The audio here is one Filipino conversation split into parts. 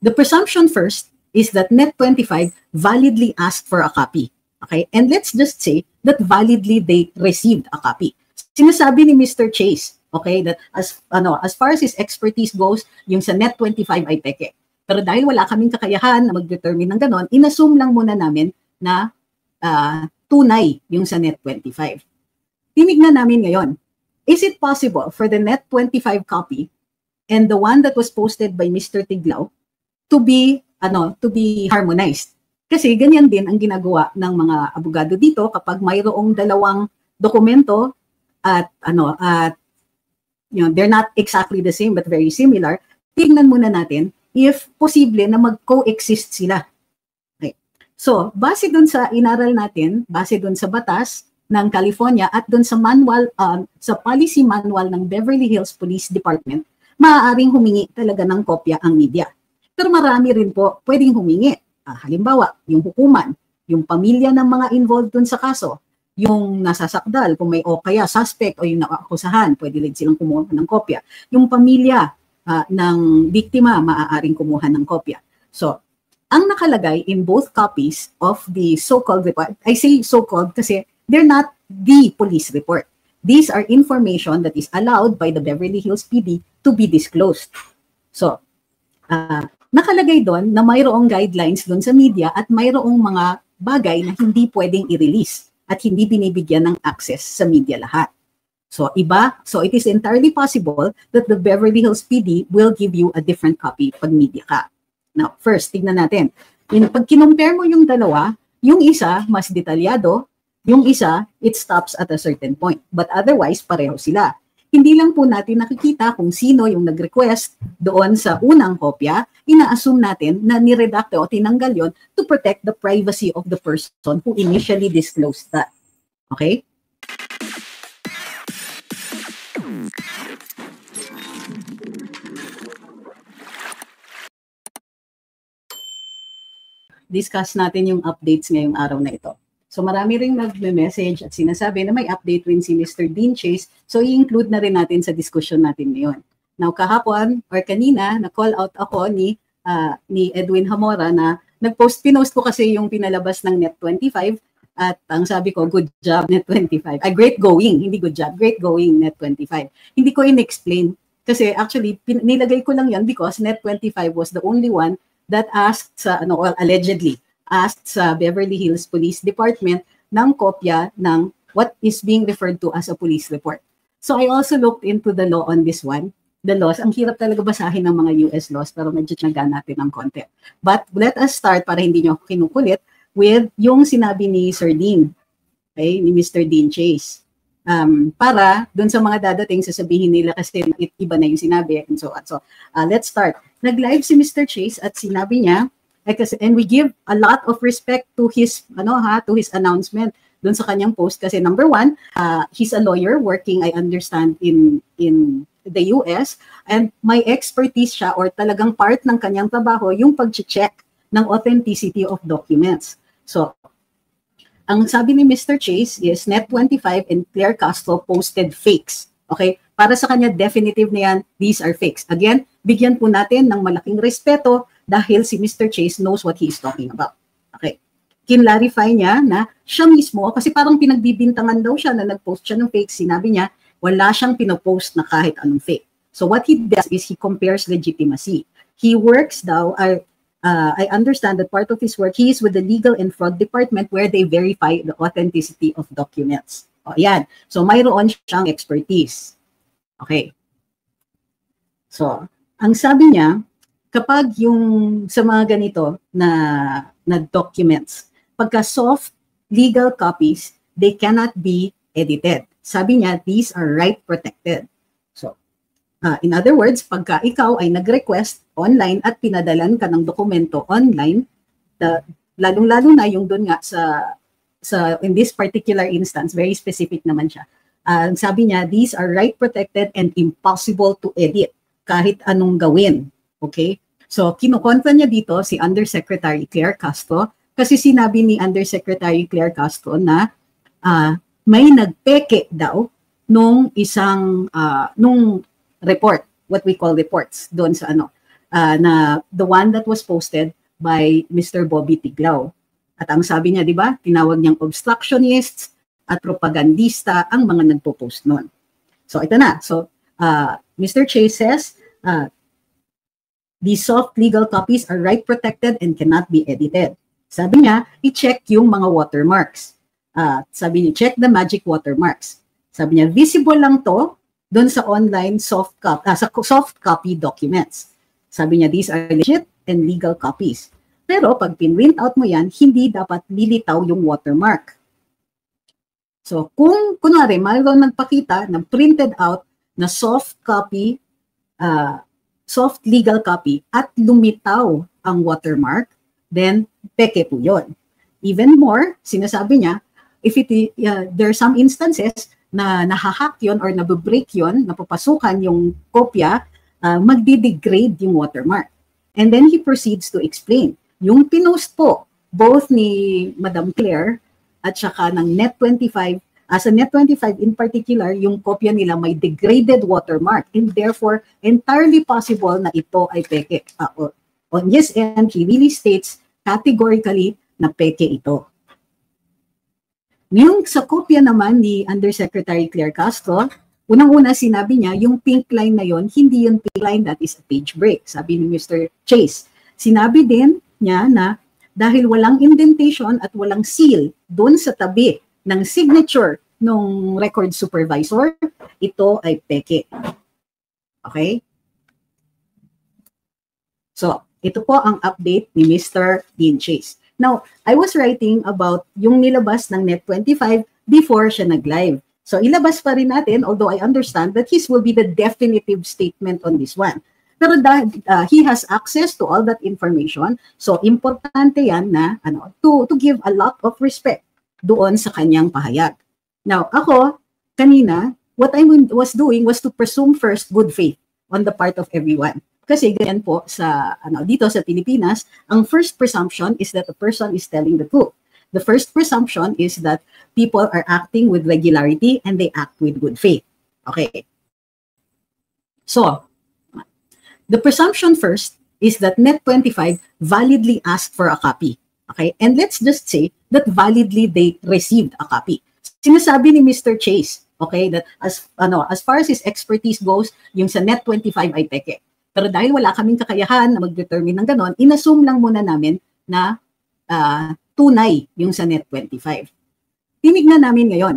The presumption first is that Net25 validly asked for a copy. Okay? And let's just say that validly they received a copy. Sinasabi ni Mr. Chase, okay, that as far as his expertise goes, yung sa Net25 ay peke. Pero dahil wala kaming kakayahan na mag-determine ng ganon, inassume lang muna namin na tunay yung sa Net25. Tinignan namin ngayon, is it possible for the Net25 copy and the one that was posted by Mr. Tiglao to be harmonized? Kasi ganyan din ang ginagawa ng mga abogado dito kapag mayroong dalawang dokumento at they're not exactly the same but very similar. Tingnan muna natin if posible na mag-coexist sila. Okay. So, base dun sa inaral natin, base dun sa batas ng California at dun sa manual, sa policy manual ng Beverly Hills Police Department, maaaring humingi talaga ng kopya ang media. Pero marami rin po pwedeng humingi. Halimbawa, yung hukuman, yung pamilya ng mga involved dun sa kaso, yung nasasakdal, kung may o kaya suspect o yung naakusahan, pwede rin silang kumuha ng kopya. Yung pamilya ng biktima, maaaring kumuha ng kopya. So, ang nakalagay in both copies of the so-called report, I say so-called kasi they're not the police report. These are information that is allowed by the Beverly Hills PD to be disclosed. So, nakalagay doon na mayroong guidelines doon sa media at mayroong mga bagay na hindi pwedeng i-release at hindi binibigyan ng access sa media lahat. So it is entirely possible that the Beverly Hills PD will give you a different copy pag media ka. Now, first, tignan natin. Pag kinumpare mo yung dalawa, yung isa mas detalyado, yung isa, it stops at a certain point. But otherwise, pareho sila. Hindi lang po natin nakikita kung sino yung nag-request doon sa unang kopya, ina-assume natin na niredacte o tinanggal yon to protect the privacy of the person who initially disclosed that. Okay? Discuss natin yung updates ngayong araw na ito. So marami ring nag-message at sinasabi na may update rin si Mr. Dean Chase. So i-include na rin natin sa discussion natin ngayon. Now kahapon or kanina, na-call out ako ni Edwin Hamora na pinost ko kasi yung pinalabas ng Net25 at ang sabi ko, good job Net25. Great going, hindi good job, great going Net25. Hindi ko in-explain kasi actually nilagay ko lang yan because Net25 was the only one that asked allegedly asked sa Beverly Hills Police Department ng kopya ng what is being referred to as a police report. So I also looked into the law on this one. The laws, ang hirap talaga basahin ng mga US laws pero medyo tinagaan natin ng konti. But let us start para hindi nyo kinukulit with yung sinabi ni Sir Dean, okay, ni Mr. Dean Chase. Para dun sa mga dadating sasabihin nila kasi iba na yung sinabi and so on. So let's start. Nag-live si Mr. Chase at sinabi niya, and we give a lot of respect to his announcement dun sa kanyang post kasi number one, he's a lawyer working, I understand, in the US and may expertise siya or talagang part ng kanyang trabaho yung pag-check ng authenticity of documents. So, ang sabi ni Mr. Chase is Net25 and Claire Castro posted fakes. Okay? Para sa kanya, definitive na yan, these are fakes. Again, bigyan po natin ng malaking respeto dahil si Mr. Chase knows what he is talking about. Okay. Kinlarify niya na siya mismo, kasi parang pinagbibintangan daw siya na nag-post siya ng fake, sinabi niya, wala siyang pinopost na kahit anong fake. So what he does is he compares legitimacy. He works daw, I understand that part of his work, he is with the legal and fraud department where they verify the authenticity of documents. O yan. So mayroon siyang expertise. Okay. So, ang sabi niya, kapag yung sa mga ganito na documents, pagka soft legal copies, they cannot be edited. Sabi niya, these are right protected. So, in other words, pagka ikaw ay nag-request online at pinadalan ka ng dokumento online, lalong-lalo na yung doon nga sa in this particular instance, very specific naman siya. Sabi niya, these are right protected and impossible to edit kahit anong gawin. Okay? So, kinukontra niya dito si Undersecretary Claire Castro kasi sinabi ni Undersecretary Claire Castro na may nagpeke daw nung isang nung report, what we call reports doon sa na the one that was posted by Mr. Bobby Tiglao. At ang sabi niya, di ba, tinawag niyang obstructionists at propagandista ang mga nagpo-post nun. So ito na. So Mr. Chase says, these soft legal copies are right protected and cannot be edited. Sabi niya, i-check yung mga watermarks. Sabi niya, check the magic watermarks. Sabi niya, visible lang to doon sa online soft copy documents. Sabi niya, these are legit and legal copies. Pero pag pinrint out mo yan, hindi dapat lilitaw yung watermark. So kung kunwari, mayroon nagpakita na printed out na soft copy, soft legal copy at lumitaw ang watermark, then peke po yun. Even more, sinasabi niya, if there are some instances na nahahack yun or nabibreak yun, napapasukan yung kopya, magdi-degrade yung watermark. And then he proceeds to explain. Yung pinost po, both ni Madam Claire at saka ng Net25, as a Net25 in particular, yung kopya nila may degraded watermark and therefore entirely possible na ito ay peke. On his end, he really states categorically na peke ito. Yung sa kopya naman ni Undersecretary Claire Castro, unang-una sinabi niya, yung pink line na yon, hindi yung pink line, that is a page break, sabi ni Mr. Chase. Sinabi din niya na dahil walang indentation at walang seal doon sa tabi ng signature ng record supervisor, ito ay peke. Okay? So, ito po ang update ni Mr. Dean Chase. Now, I was writing about yung nilabas ng Net25 before siya nag-live. So, ilabas pa rin natin, although I understand that his will be the definitive statement on this one. Pero he has access to all that information, so importante yan na to give a lot of respect doon sa kanyang pahayag. Now, ako, kanina, what I was doing was to presume first good faith on the part of everyone. Kasi ganyan po sa dito sa Pilipinas, ang first presumption is that a person is telling the truth. The first presumption is that people are acting with regularity and they act with good faith. Okay. So, the presumption first is that Net25 validly asked for a copy. Okay? And let's just say that validly they received a copy. Sinasabi ni Mr. Chase, okay, that as far as his expertise goes, yung sa Net25 ay peke. Pero dahil wala kaming kakayahan na mag-determine ng ganon, inassume lang muna namin na tunay yung sa Net25. Tinignan namin ngayon,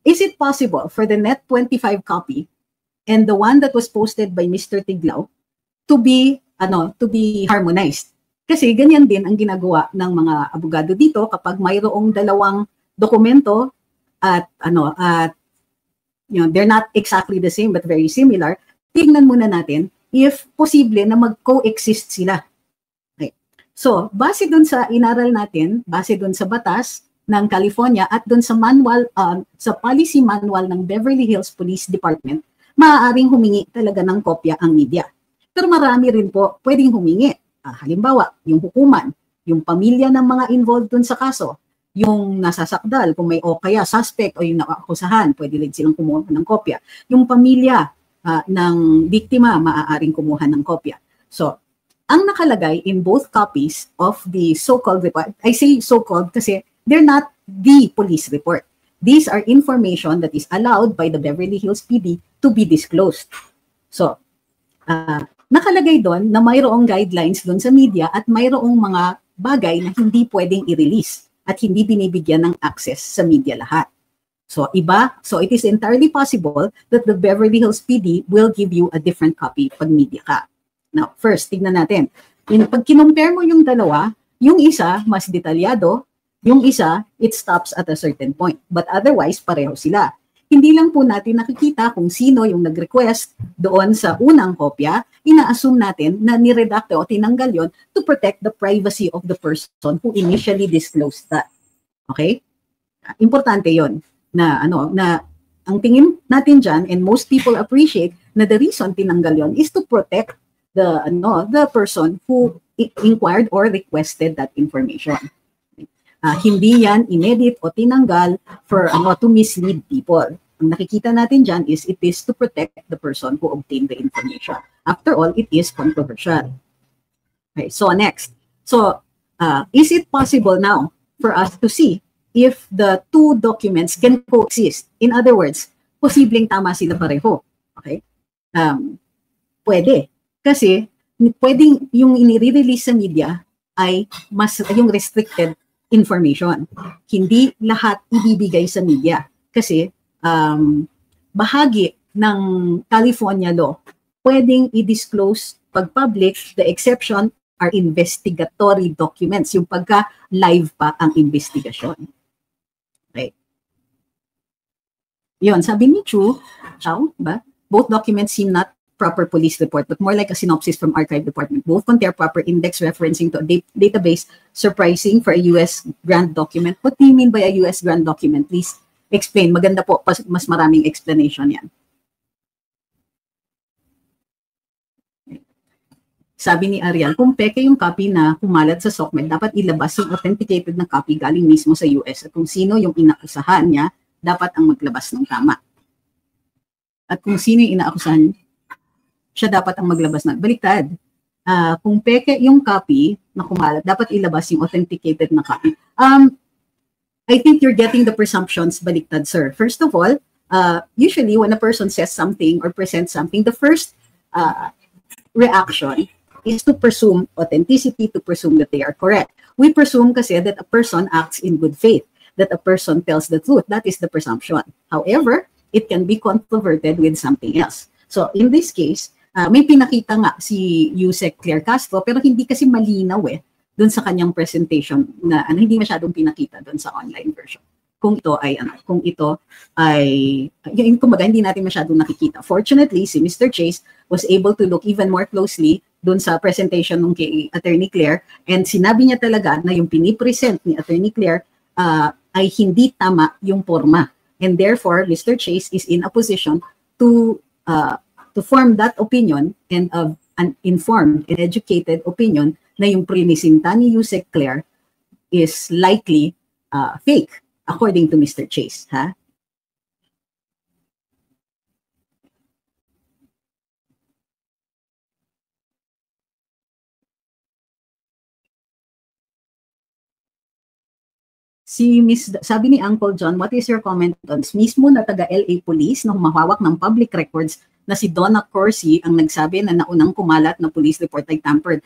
is it possible for the Net25 copy and the one that was posted by Mr. Tiglao to be harmonized? Kasi ganyan din ang ginagawa ng mga abogado dito kapag mayroong dalawang dokumento at they're not exactly the same but very similar. Tignan muna natin if posible na mag-coexist sila. Okay. So, base dun sa inaral natin, base dun sa batas ng California at dun sa manual, sa policy manual ng Beverly Hills Police Department, maaaring humingi talaga ng kopya ang media. Pero marami rin po pwedeng humingi. Halimbawa, yung hukuman, yung pamilya ng mga involved dun sa kaso, yung nasasakdal, kung may o kaya suspect o yung naakusahan, pwede rin silang kumuha ng kopya. Yung pamilya ng biktima, maaaring kumuha ng kopya. So, ang nakalagay in both copies of the so-called report, I say so-called kasi they're not the police report. These are information that is allowed by the Beverly Hills PD to be disclosed. So, nakalagay doon na mayroong guidelines doon sa media at mayroong mga bagay na hindi pwedeng i-release at hindi binibigyan ng access sa media lahat. So it is entirely possible that the Beverly Hills PD will give you a different copy pag media ka. Now, first, tignan natin. Pag kinumpare mo yung dalawa, yung isa mas detalyado, yung isa, it stops at a certain point. But otherwise, pareho sila. Hindi lang po natin nakikita kung sino yung nag-request doon sa unang kopya, ina-assume natin na niredacte o tinanggal yon to protect the privacy of the person who initially disclosed that. Okay? Importante yon na ang tingin natin dyan, and most people appreciate na the reason tinanggal yon is to protect the person who inquired or requested that information. Hindi yan inedit o tinanggal for to mislead people. Ang nakikita natin dyan is it is to protect the person who obtained the information. After all, it is controversial. Okay, so next. So, is it possible now for us to see if the two documents can coexist? In other words, posibleng tama sila pareho. Okay? Pwede. Kasi, pwedeng yung inire-release sa media ay mas yung restricted information. Hindi lahat ibibigay sa media. Kasi, bahagi ng California law, pwedeng i-disclose pag public, the exception are investigatory documents, yung pagka live pa ang investigasyon. Okay. Yun, sabi ni Chow, ba? Both documents seem not proper police report, but more like a synopsis from archive department. Both contain proper index referencing to a database, surprising for a US grant document. What do you mean by a US grant document? Please explain. Maganda po, mas maraming explanation yan. Sabi ni Ariel, kung peke yung copy na kumalat sa SOCMED, dapat ilabas yung authenticated na copy galing mismo sa US. At kung sino yung inaakusahan niya, dapat ang maglabas ng tama. At kung sino yung inaakusahan, siya dapat ang maglabas ng baliktad. Kung peke yung copy na kumalat, dapat ilabas yung authenticated na copy. I think you're getting the presumptions baliktad, sir. First of all, usually when a person says something or presents something, the first reaction is to presume authenticity, to presume that they are correct. We presume kasi that a person acts in good faith, that a person tells the truth. That is the presumption. However, it can be controverted with something else. So in this case, may pinakita nga si Yusek Claire Castro, pero hindi kasi malinaw dun sa kanyang presentation na hindi masyadong pinakita dun sa online version. Kung ito ay yung kumbaga hindi natin masyadong nakikita. Fortunately, si Mr. Chase was able to look even more closely dun sa presentation ng kay Attorney Claire, and sinabi niya talaga na yung pinipresent ni Attorney Claire ay hindi tama yung forma. And therefore, Mr. Chase is in a position to form that opinion and of an informed and educated opinion na yung prinisinta ni Yusek Claire is likely fake, according to Mr. Chase. Ha? Sabi ni Uncle John, what is your comment on mismo na taga-LA Police na humahawak ng public records na si Donna Corsi ang nagsabi na naunang kumalat na police report ay tampered?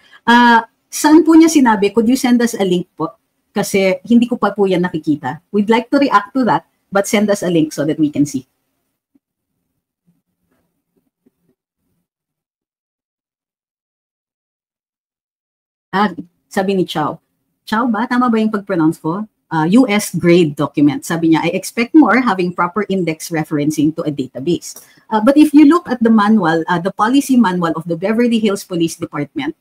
Saan po niya sinabi? Could you send us a link po? Kasi hindi ko pa po yan nakikita. We'd like to react to that, but send us a link so that we can see. Sabi ni Chow. Chow ba? Tama ba yung pag-pronounce ko? US grade document. Sabi niya, I expect more having proper index referencing to a database. But if you look at the manual, the policy manual of the Beverly Hills Police Department,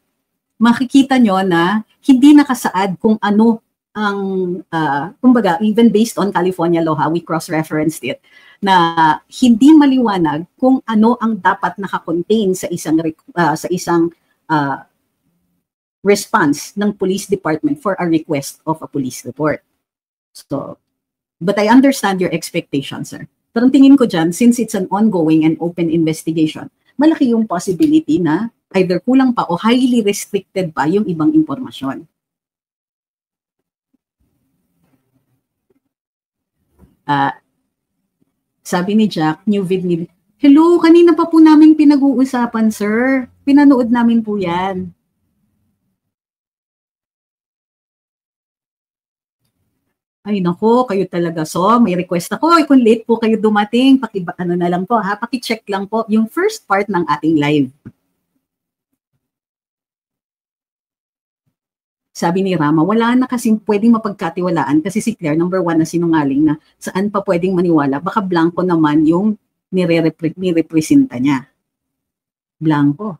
makikita nyo na hindi nakasaad kung ano ang, kumbaga, even based on California law, we cross-referenced it, na hindi maliwanag kung ano ang dapat nakakontain sa isang response ng police department for a request of a police report. So, but I understand your expectation, sir. Pero tingin ko dyan, since it's an ongoing and open investigation, malaki yung possibility na either kulang pa o highly restricted pa yung ibang impormasyon. Sabi ni Jack, new video. Hello, kanina pa po namin pinag-uusapan, sir. Pinanood namin po yan. Ay nako, kayo talaga. So, may request ako. Kung late po kayo dumating, ano na lang po, paki-check lang po yung first part ng ating live. Sabi ni Rama, wala na kasing pwedeng mapagkatiwalaan kasi si Claire, number 1 na sinungaling na saan pa pwedeng maniwala. Baka blanco naman yung nirepresenta niya. Blanco.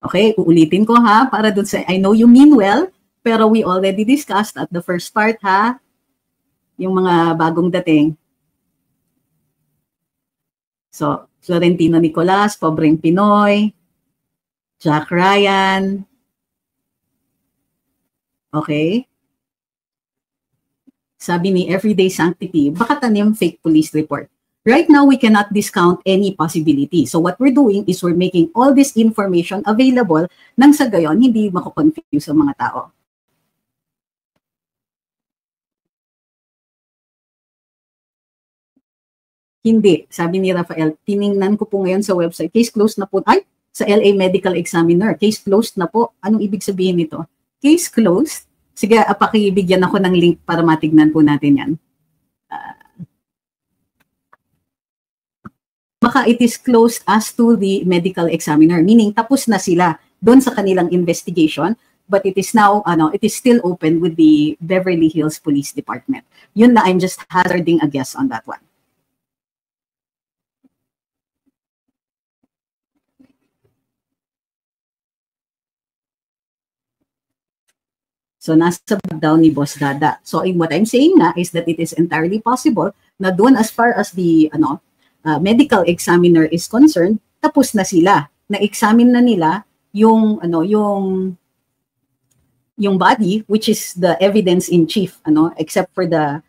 Okay, uulitin ko ha, para dun sa, I know you mean well, pero we already discussed at the first part ha, yung mga bagong dating. So, Florentino Nicolas, Pobreng Pinoy, Jack Ryan, okay. Sabi ni Everyday Sanctity, baka tanim fake police report. Right now, we cannot discount any possibility. So what we're doing is we're making all this information available nang sa gayon, hindi mako-confuse ang mga tao. Hindi. Sabi ni Rafael, tiningnan ko po ngayon sa website, case closed na po. Ay, sa LA Medical Examiner, case closed na po. Anong ibig sabihin nito? Case closed? Sige, pakibigyan ako ng link para matignan po natin yan. Baka it is closed as to the medical examiner, meaning tapos na sila doon sa kanilang investigation, but it is now, it is still open with the Beverly Hills Police Department. Yun na, I'm just hazarding a guess on that one. So nasa daw ni Boss Dada. So what I'm saying na is that it is entirely possible na doon as far as the medical examiner is concerned, tapos na sila. Na-examine na nila yung yung body, which is the evidence in chief, except for the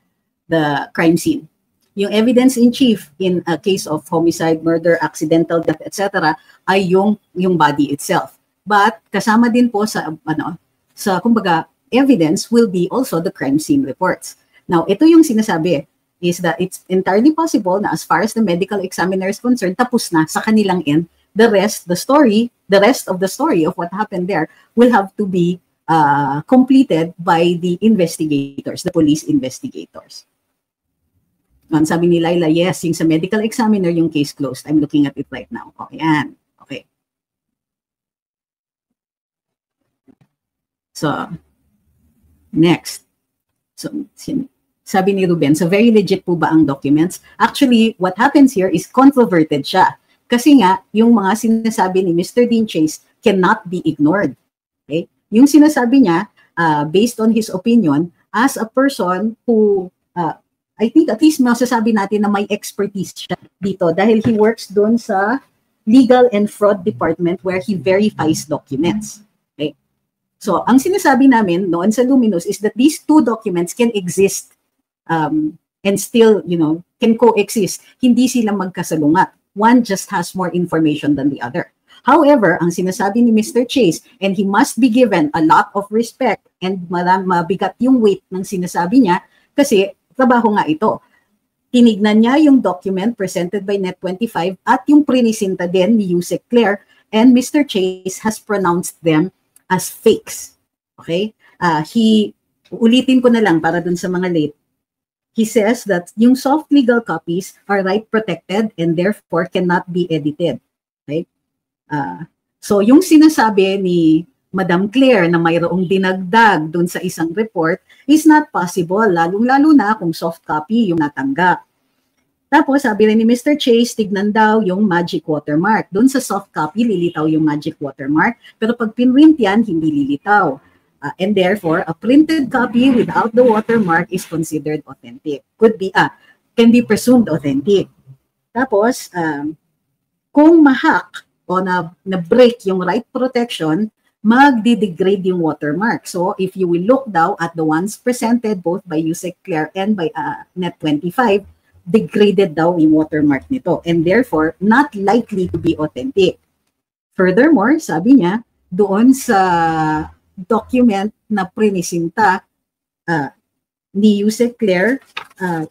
crime scene. Yung evidence in chief in a case of homicide, murder, accidental death, etc. ay yung body itself. But kasama din po sa kumbaga evidence will be also the crime scene reports. Now, ito yung sinasabi is that it's entirely possible na as far as the medical examiner is concerned, tapos na sa kanilang end, the rest of the story of what happened there will have to be completed by the investigators, the police investigators. Sabi ni Laila, yes, yung sa medical examiner, yung case closed. I'm looking at it right now. Oh, yan. Okay. So, next. So, sabi ni Ruben, so very legit po ba ang documents? Actually, what happens here is controverted siya. Kasi nga, yung mga sinasabi ni Mr. Dean Chase cannot be ignored. Okay? Yung sinasabi niya, based on his opinion, as a person who, I think at least masasabi natin na may expertise siya dito dahil he works doon sa legal and fraud department where he verifies documents. Okay? So, ang sinasabi namin noon sa Luminous is that these two documents can exist and still, can coexist. Hindi sila magkasalungat. One just has more information than the other. However, ang sinasabi ni Mr. Chase, and he must be given a lot of respect and mabigat yung weight ng sinasabi niya kasi trabaho nga ito. Tinignan niya yung document presented by Net25 at yung prinisinta din ni Yusek Claire, and Mr. Chase has pronounced them as fakes. Okay? Ulitin ko na lang para dun sa mga late. He says that yung soft legal copies are right protected and therefore cannot be edited. Okay? So yung sinasabi ni Madam Claire na mayroong dinagdag dun sa isang report is not possible, lalong-lalo na kung soft copy yung natanggap. Tapos sabi rin ni Mr. Chase, tignan daw yung magic watermark. Dun sa soft copy, lilitaw yung magic watermark, pero pag pinrint yan, hindi lilitaw. And therefore, a printed copy without the watermark is considered authentic. Can be presumed authentic. Tapos, kung ma-hack o na-break yung right protection, magdi-degrade yung watermark. So, if you will look daw at the ones presented both by Yusek Claire and by Net25, degraded daw yung watermark nito and therefore not likely to be authentic. Furthermore, sabi niya, doon sa document na prinisinta ni Yusek Claire,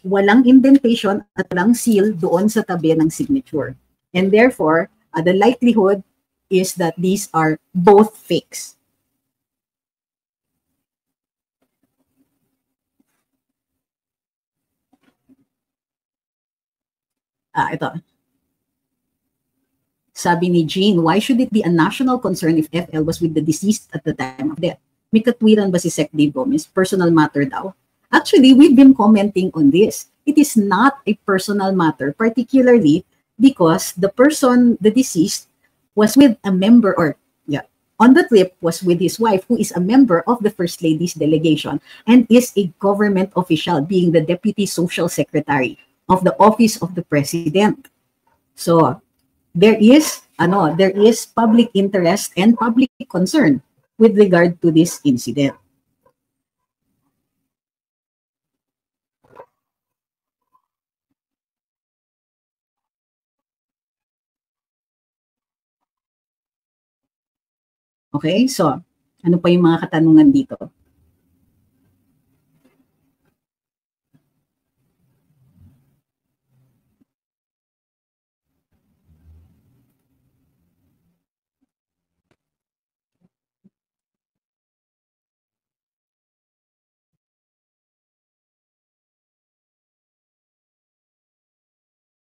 walang indentation at walang seal doon sa tabi ng signature. And therefore, the likelihood is that these are both fakes. Ito. Sabi ni Jean, why should it be a national concern if FL was with the deceased at the time of death? May katwiran ba si Sec Dave Gomez? Personal matter daw. Actually, we've been commenting on this. It is not a personal matter, particularly because the deceased, was with a member on the trip was with his wife, who is a member of the First Lady's delegation and is a government official, being the Deputy Social Secretary of the Office of the President. So, there is public interest and public concern with regard to this incident. Okay, so ano pa yung mga katanungan dito?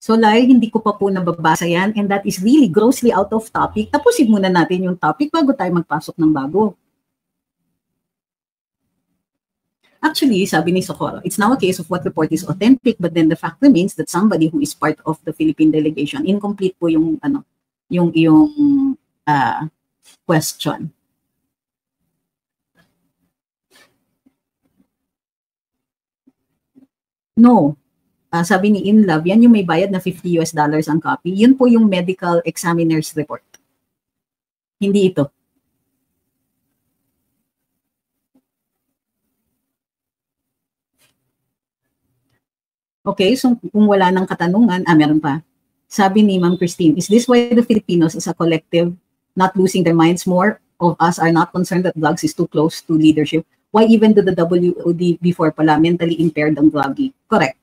So, Lai, hindi ko pa po nababasa yan and that is really grossly out of topic. Tapusin muna natin yung topic bago tayo magpasok ng bago. Actually, sabi ni Socorro, it's now a case of what report is authentic, but then the fact remains that somebody who is part of the Philippine delegation, incomplete po yung question. No. Sabi ni Inlove, yan yung may bayad na $50 ang copy. Yun po yung medical examiner's report. Hindi ito. Okay, so kung wala ng katanungan, meron pa. Sabi ni Ma'am Christine, is this why the Filipinos as a collective not losing their minds? More of us are not concerned that Vlogs is too close to leadership. Why even do the WOD before pala mentally impaired ang Vloggy? Correct.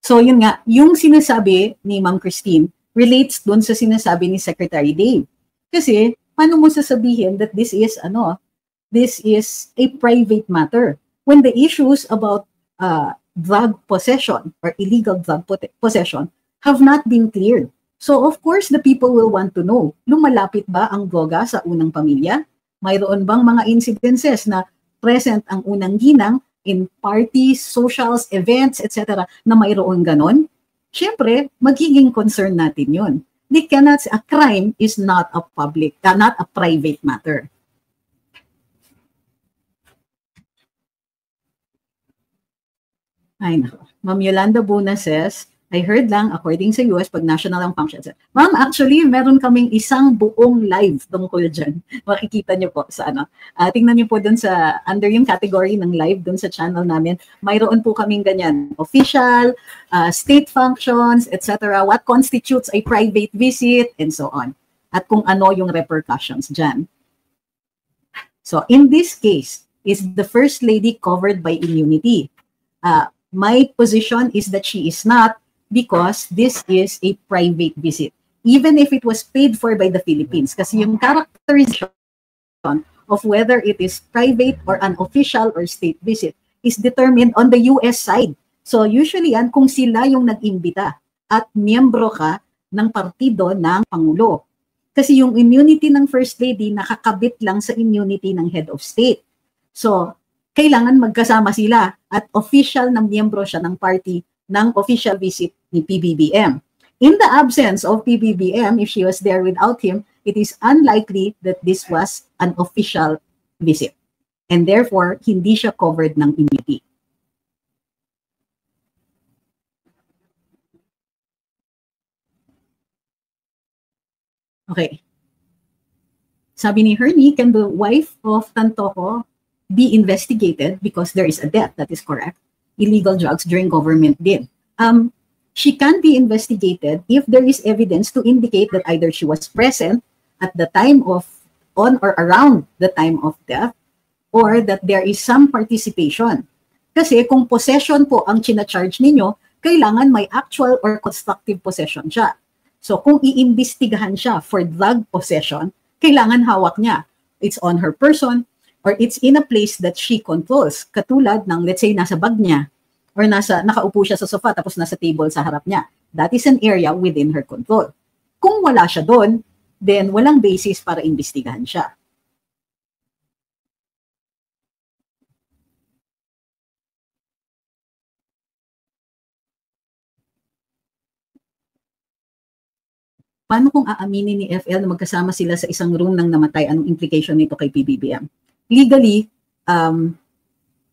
So yun nga, yung sinasabi ni Ma'am Christine relates dun sa sinasabi ni Secretary Dave. Kasi paano mo sasabihin that this is a private matter when the issues about drug possession or illegal drug possession have not been cleared. So of course, the people will want to know, lumalapit ba ang droga sa unang pamilya? Mayroon bang mga incidences na present ang unang ginang in parties, socials, events, etc. na mayroon ganon? Siyempre, magiging concern natin yun. They cannot, a crime is not a not a private matter. Ay, nako. Ma'am Yolanda Buna says, I heard lang, according sa US, pag national ang functions. Ma'am, actually, meron kaming isang buong live tungkol dyan. Makikita niyo po sa tingnan niyo po dun sa, under yung category ng live dun sa channel namin, mayroon po kaming ganyan, official, state functions, etc. What constitutes a private visit, and so on. At kung ano yung repercussions dyan. So, in this case, is the First Lady covered by immunity? My position is that she is not, because this is a private visit. Even if it was paid for by the Philippines. Kasi yung characterization of whether it is private or an official or state visit is determined on the US side. So usually yan, kung sila yung nag-imbita at miyembro ka ng partido ng Pangulo. Kasi yung immunity ng First Lady nakakabit lang sa immunity ng Head of State. So, kailangan magkasama sila at official na miyembro siya ng party ng official visit ni PBBM. In the absence of PBBM, if she was there without him, it is unlikely that this was an official visit. And therefore, hindi siya covered ng immunity. Okay. Sabi ni Hernie, can the wife of Tantoco be investigated because there is a death? That is correct. Illegal drugs during government bid. She can be investigated if there is evidence to indicate that either she was present at the time of, on or around the time of death, or that there is some participation. Kasi kung possession po ang china-charge ninyo, kailangan may actual or constructive possession siya. So kung iimbestigahan siya for drug possession, kailangan hawak niya. It's on her person, or it's in a place that she controls. Katulad ng, let's say, nasa bag niya, or nakaupo siya sa sofa tapos nasa table sa harap niya. That is an area within her control. Kung wala siya doon, then walang basis para imbestigahan siya. Paano kung aaminin ni FL na magkasama sila sa isang room nang namatay? Anong implication nito kay PBBM? Legally,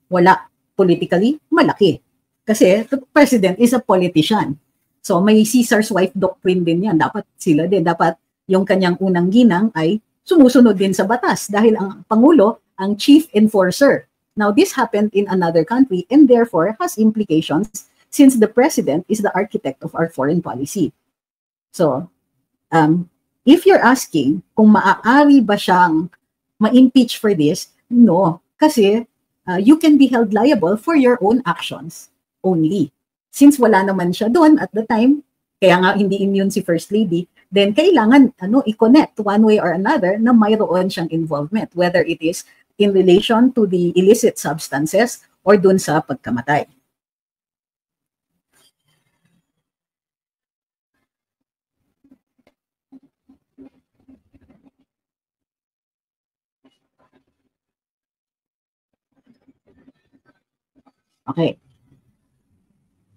wala. Politically, malaki. Kasi the president is a politician. So may Caesar's wife doctrine din yan. Dapat sila din. Dapat yung kanyang unang ginang ay sumusunod din sa batas dahil ang Pangulo ang chief enforcer. Now this happened in another country and therefore has implications since the president is the architect of our foreign policy. So if you're asking kung maaari ba siyang ma-impeach for this? No. Kasi you can be held liable for your own actions only. Since wala naman siya doon at the time, kaya nga hindi immune si First Lady, then kailangan i-connect one way or another na mayroon siyang involvement, whether it is in relation to the illicit substances or dun sa pagkamatay. Okay.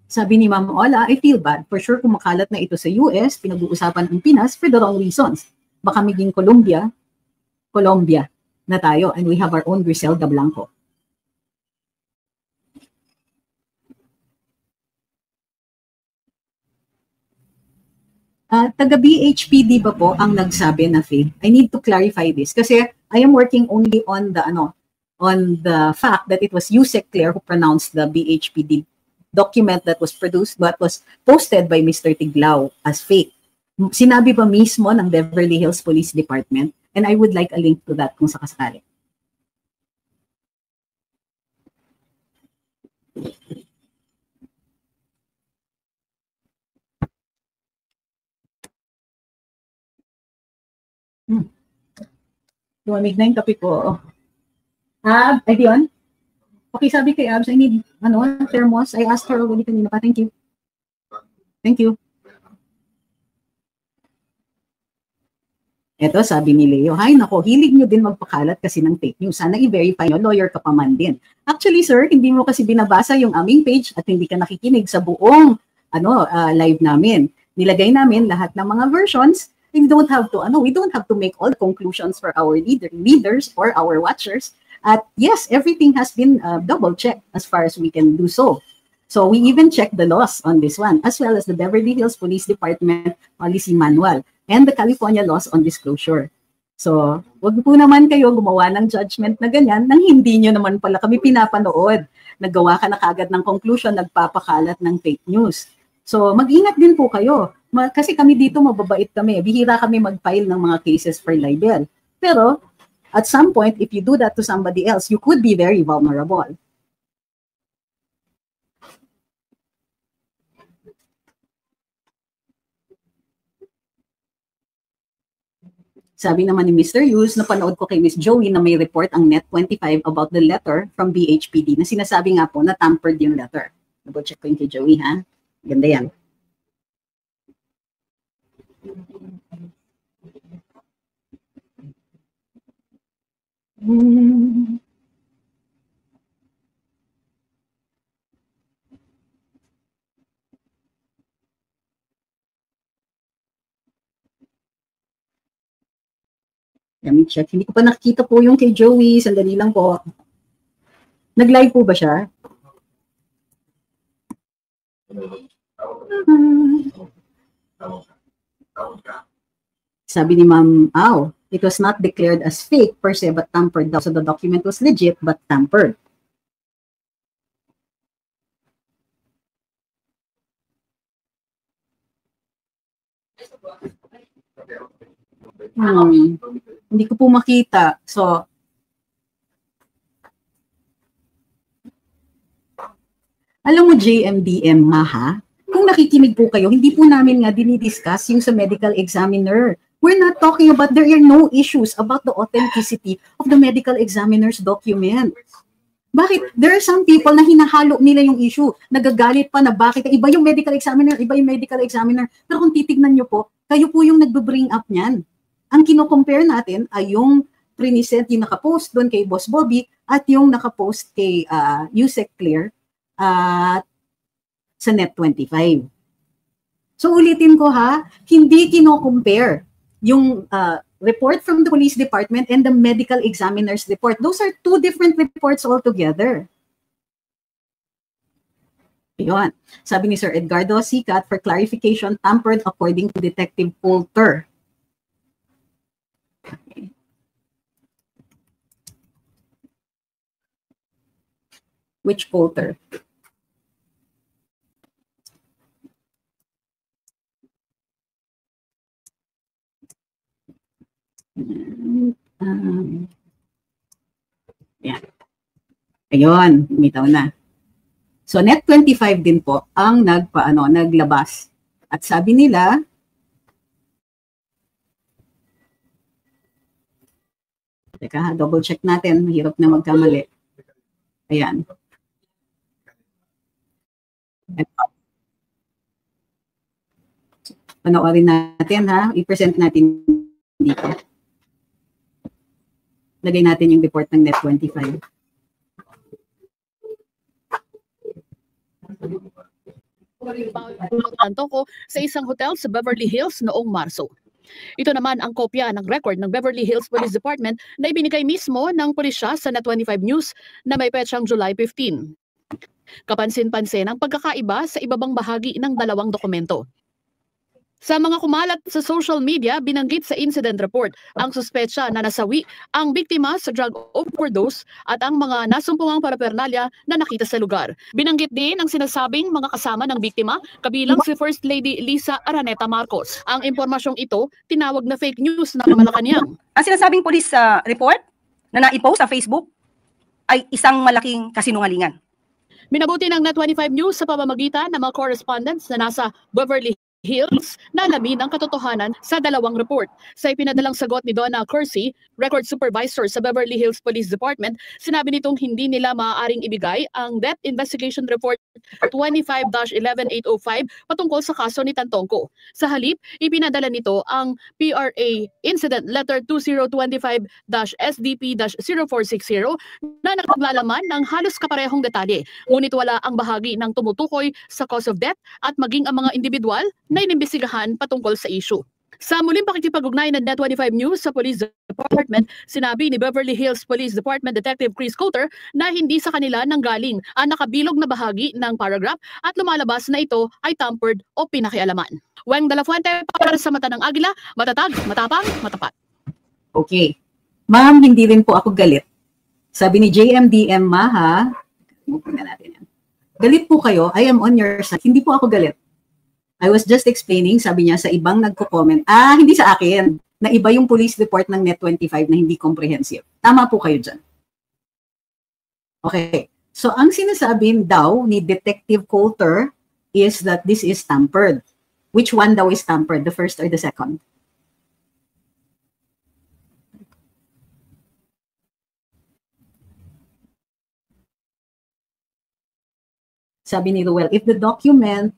Sabi ni Ma'am Ola, I feel bad. For sure, kumakalat na ito sa US, pinag-uusapan ang Pinas for the wrong reasons. Baka maging Colombia na tayo, and we have our own Griselda Blanco. Taga BHPD ba po ang nagsabi na fake? I need to clarify this kasi I am working only on the fact that it was Yusek Claire who pronounced the BHPD document that was produced but was posted by Mr. Tiglao as fake. Sinabi ba mismo ng Beverly Hills Police Department? And I would like a link to that kung sakasakali. Lumamig na yung kape ko. Ay, diyon? Okay, sabi kay Abs, I need, thermos. I asked her already kanina pa. Thank you. Thank you. Ito, sabi ni Leo, hay nako, hilig nyo din magpakalat kasi ng fake news. Sana i-verify nyo, lawyer ka pa man din. Actually, sir, hindi mo kasi binabasa yung aming page at hindi ka nakikinig sa buong live namin. Nilagay namin lahat ng mga versions. We don't have to make all the conclusions for our leaders or our watchers. At yes, everything has been double-checked as far as we can do so. So we even checked the laws on this one, as well as the Beverly Hills Police Department Policy Manual and the California laws on disclosure. So, wag po naman kayo gumawa ng judgment na ganyan nang hindi nyo naman pala kami pinapanood. Naggawa ka na kagad ng conclusion, nagpapakalat ng fake news. So, mag-ingat din po kayo. Kasi kami dito mababait kami. Bihira kami mag-file ng mga cases for libel. Pero, at some point, if you do that to somebody else, you could be very vulnerable. Sabi naman ni Mr. Hughes, napanood ko kay Miss Joey na may report ang Net25 about the letter from BHPD na sinasabi nga po na tampered yung letter. Double-check ko yung kay Joey, ha? Ganda yan. Let me check. Hindi ko pa nakikita po yung kay Joey. Sandali lang po. Nag-live po ba siya? Sabi ni Ma'am, it was not declared as fake per se but tampered daw. So the document was legit but tampered. Hindi ko po makita. So, alam mo JMDM ha? Kung nakikinig po kayo, hindi po namin nga dinidiscuss yung sa medical examiner. We're not talking about, there are no issues about the authenticity of the medical examiner's document. Bakit? There are some people na hinahalo nila yung issue. Nagagalit pa na bakit iba yung medical examiner, iba yung medical examiner. Pero kung titignan nyo po, kayo po yung nagbe-bring up niyan. Ang kino-compare natin ay yung present, yung nakapost doon kay Boss Bobby at yung nakapost kay Yusek Claire sa Net25. So ulitin ko ha, hindi kino-compare yung report from the police department and the medical examiner's report. Those are two different reports altogether. Yun. Sabi ni Sir Edgardo Sicat, for clarification, tampered according to Detective Poulter. Okay. Which Poulter? Ayan. Ayun, lumitaw na. So Net25 din po ang naglabas. At sabi nila, teka, double check natin, mahirap na magkamali. Ayan. Panoorin natin ha, i-present natin dito. Lagay natin yung report ng Net25. Toko sa isang hotel sa Beverly Hills noong Marso. Ito naman ang kopya ng record ng Beverly Hills Police Department na ibinigay mismo ng pulisya sa Net25 News na may petsang July 15. Kapansin-pansin ang pagkakaiba sa ibabang bahagi ng dalawang dokumento. Sa mga kumalat sa social media, binanggit sa incident report ang suspetsa na nasawi ang biktima sa drug overdose at ang mga nasumpungang paraphernalia na nakita sa lugar. Binanggit din ang sinasabing mga kasama ng biktima, kabilang si First Lady Lisa Araneta Marcos. Ang impormasyong ito, tinawag na fake news ng Malacanang. Ang sinasabing police report na naipost sa Facebook ay isang malaking kasinungalingan. Minabuti ng Net25 News sa pamamagitan ng mga correspondents na nasa Beverly Hills na alamin ang katotohanan sa dalawang report. Sa ipinadalang sagot ni Donna Kersey, record supervisor sa Beverly Hills Police Department, sinabi nitong hindi nila maaaring ibigay ang Death Investigation Report 25-11805 patungkol sa kaso ni Tantongco. Sa halip, ipinadala nito ang PRA Incident Letter 2025-SDP-0460 na nakaglalaman ng halos kaparehong detalye. Ngunit wala ang bahagi ng tumutukoy sa cause of death at maging ang mga individual na inimbestigahan patungkol sa issue. Sa muling pakikipag-ugnay ng Net25 News sa Police Department, sinabi ni Beverly Hills Police Department Detective Chris Coulter na hindi sa kanila nanggaling ang nakabilog na bahagi ng paragraph at lumalabas na ito ay tampered o pinakialaman. Weng de la Fuente para sa Mata ng Agila, matatag, matapang, matapat. Okay. Ma'am, hindi rin po ako galit. Sabi ni JMDM Maha, natin yan. Galit po kayo, I am on your side. Hindi po ako galit. I was just explaining, sabi niya sa ibang nagko-comment, hindi sa akin, na iba yung police report ng Net25 na hindi comprehensive. Tama po kayo dyan. Okay. So, ang sinasabi daw ni Detective Coulter is that this is tampered. Which one daw is tampered? The first or the second? Sabi ni Ruel, if the documents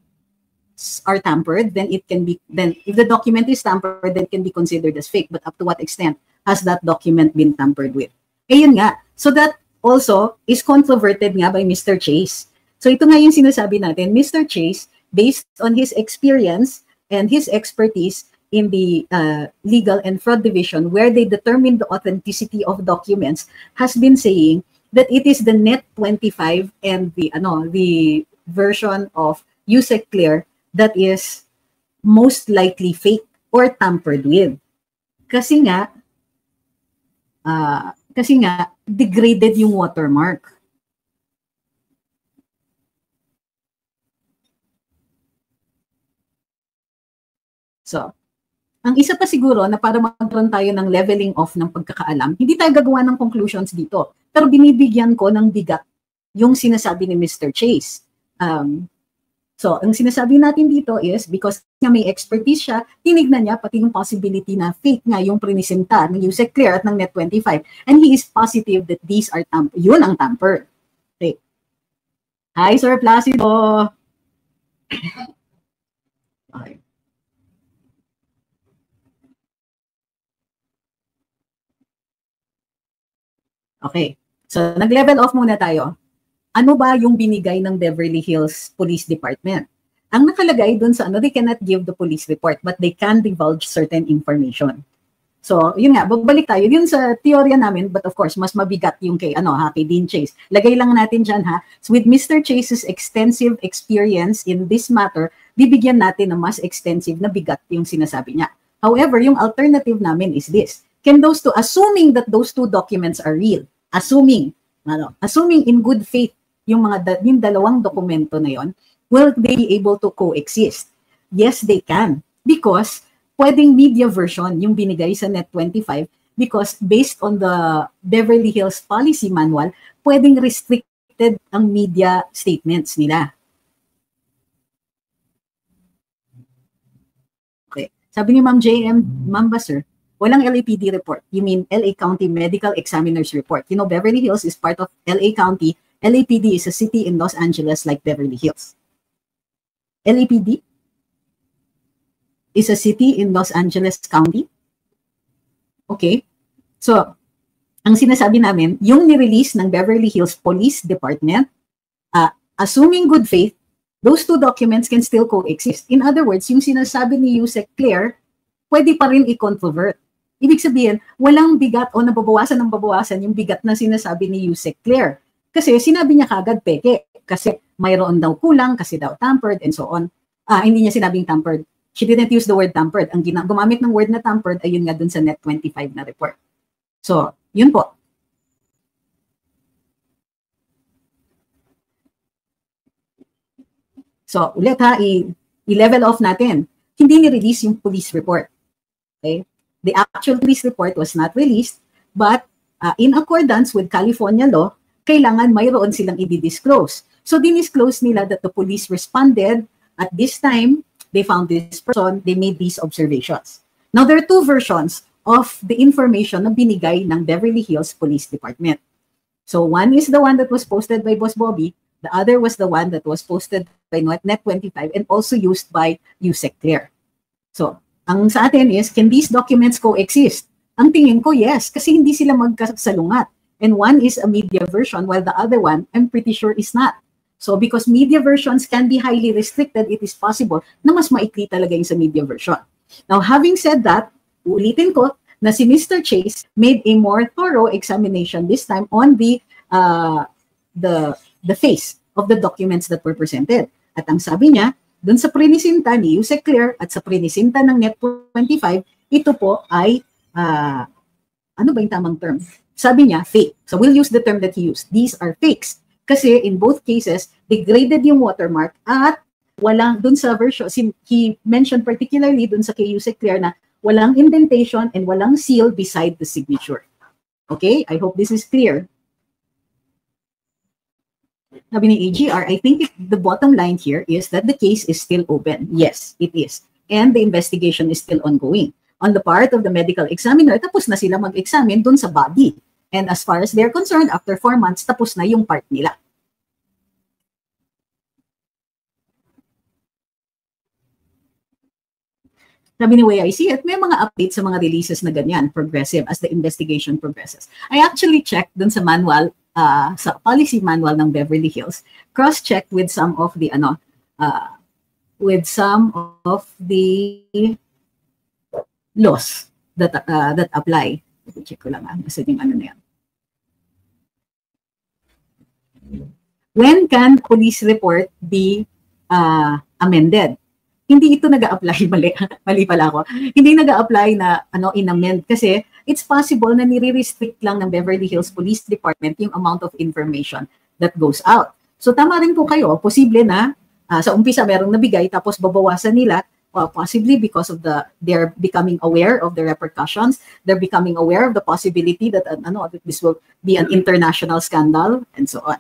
are tampered, then it can be, then if the document is tampered, then it can be considered as fake. But up to what extent has that document been tampered with? Ayun nga. So that also is controverted nga by Mr. Chase. So ito nga yung sinasabi natin, Mr. Chase, based on his experience and his expertise in the legal and fraud division, where they determine the authenticity of documents, has been saying that it is the Net25 and the version of USEC Clear that is most likely fake or tampered with. Kasi nga degraded yung watermark. So, ang isa pa siguro na para magkaroon tayo ng leveling off ng pagkakaalam, hindi tayo gagawa ng conclusions dito. Pero binibigyan ko ng bigat yung sinasabi ni Mr. Chase. So, ang sinasabi natin dito is, because nga may expertise siya, tinignan niya pati yung possibility na fake nga yung prinisinta ng USEC Clear at ng Net25. And he is positive that these are tampered. Yun ang tampered. Okay. Hi, Sir Placido. Okay. Okay. So, nag-level off muna tayo. Ano ba yung binigay ng Beverly Hills Police Department? Ang nakalagay dun sa they cannot give the police report, but they can divulge certain information. So, yun nga, babalik tayo. Yun sa teorya namin, but of course, mas mabigat yung kay Dean Chase. Lagay lang natin dyan ha. So, with Mr. Chase's extensive experience in this matter, bibigyan natin ng mas extensive na bigat yung sinasabi niya. However, yung alternative namin is this. Can those two, assuming that those two documents are real, assuming in good faith, yung dalawang dokumento na yon, will they be able to coexist? Yes, they can. Because pwedeng media version yung binigay sa Net25 because based on the Beverly Hills Policy Manual, pwedeng restricted ang media statements nila. Okay. Sabi ni Ma'am J.M. Mambasser, walang LAPD report. You mean LA County Medical Examiner's report. You know, Beverly Hills is part of LA County. LAPD is a city in Los Angeles like Beverly Hills. LAPD is a city in Los Angeles County. Okay. So, ang sinasabi namin, yung ni-release ng Beverly Hills Police Department, assuming good faith, those two documents can still coexist. In other words, yung sinasabi ni Yusek Claire, pwede pa rin i-controvert. Ibig sabihin, walang bigat o nababawasan ng babawasan yung bigat na sinasabi ni Yusek Claire. Kasi sinabi niya kagad peke. Kasi mayroon daw kulang, kasi daw tampered, and so on. Hindi niya sinabing tampered. She didn't use the word tampered. Ang gumamit ng word na tampered ay yun nga dun sa Net 25 na report. So, yun po. So, ulit ha, i-level off natin. Hindi ni-release yung police report. Okay? The actual police report was not released, but in accordance with California law, kailangan mayroon silang i-disclose. So, dinisclose nila that the police responded at this time, they found this person, they made these observations. Now, there are two versions of the information na binigay ng Beverly Hills Police Department. So, one is the one that was posted by Boss Bobby, the other was the one that was posted by Net 25 and also used by Yusek Claire. So, ang sa atin is, can these documents coexist? Ang tingin ko, yes, kasi hindi sila magkasalungat. And one is a media version, while the other one, I'm pretty sure, is not. So, because media versions can be highly restricted, it is possible na mas maikli talaga yung sa media version. Now, having said that, ulitin ko na si Mr. Chase made a more thorough examination this time on the face of the documents that were presented. At ang sabi niya, dun sa prinisinta ni Yusek Claire at sa prinisinta ng Net 25, ito po ay, ano ba yung tamang term? Sabi niya, fake. So we'll use the term that he used. These are fakes. Kasi in both cases, degraded yung watermark at walang, dun sa version, he mentioned particularly dun sa kay Yusek Claire na walang indentation and walang seal beside the signature. Okay? I hope this is clear. Sabi ni AGR, I think the bottom line here is that the case is still open. Yes, it is. And the investigation is still ongoing. On the part of the medical examiner, tapos na sila mag-examine dun sa body. And as far as they're concerned, after 4 months, tapos na yung part nila. Sabi ni way I see it, may mga updates sa mga releases na ganyan, progressive, as the investigation progresses. I actually checked dun sa manual, sa policy manual ng Beverly Hills, cross-checked with some of the, laws that apply. Check ko lang kasi yung ano na yan. When can police report be amended? Hindi ito nag-a-apply, mali pala ako. Hindi nag-a-apply na in-amend kasi it's possible na nire-restrict lang ng Beverly Hills Police Department yung amount of information that goes out. So tama rin po kayo, posible na sa umpisa merong nabigay tapos babawasan nila, possibly because of they're becoming aware of the repercussions, they're becoming aware of the possibility that this will be an international scandal and so on.